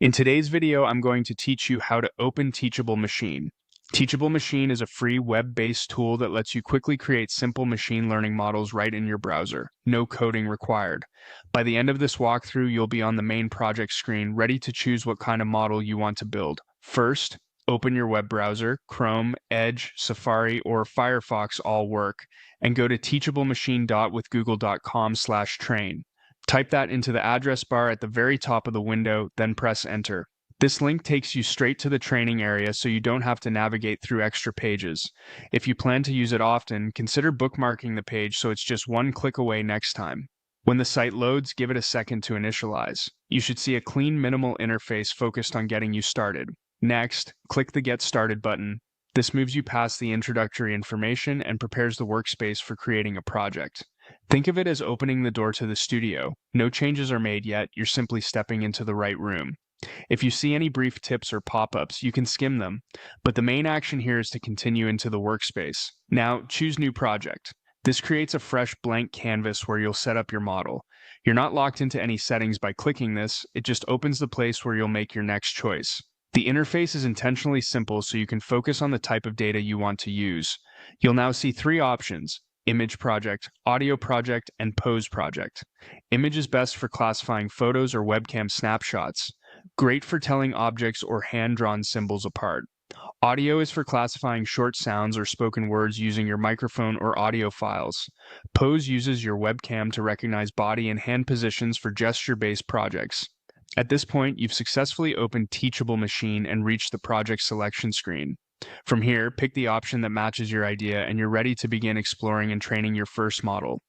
In today's video, I'm going to teach you how to open Teachable Machine. Teachable Machine is a free web-based tool that lets you quickly create simple machine learning models right in your browser. No coding required. By the end of this walkthrough, you'll be on the main project screen, ready to choose what kind of model you want to build. First, open your web browser. Chrome, Edge, Safari, or Firefox all work, and go to teachablemachine.withgoogle.com/train. Type that into the address bar at the very top of the window, then press enter. This link takes you straight to the training area so you don't have to navigate through extra pages. If you plan to use it often, consider bookmarking the page so it's just one click away next time. When the site loads, give it a second to initialize. You should see a clean, minimal interface focused on getting you started. Next, click the Get Started button. This moves you past the introductory information and prepares the workspace for creating a project. Think of it as opening the door to the studio. No changes are made yet, you're simply stepping into the right room. If you see any brief tips or pop-ups, you can skim them, but the main action here is to continue into the workspace. Now, choose New Project. This creates a fresh blank canvas where you'll set up your model. You're not locked into any settings by clicking this, it just opens the place where you'll make your next choice. The interface is intentionally simple so you can focus on the type of data you want to use. You'll now see three options: Image Project, Audio Project, and Pose Project. Image is best for classifying photos or webcam snapshots. Great for telling objects or hand-drawn symbols apart. Audio is for classifying short sounds or spoken words using your microphone or audio files. Pose uses your webcam to recognize body and hand positions for gesture-based projects. At this point, you've successfully opened Teachable Machine and reached the project selection screen. From here, pick the option that matches your idea and you're ready to begin exploring and training your first model.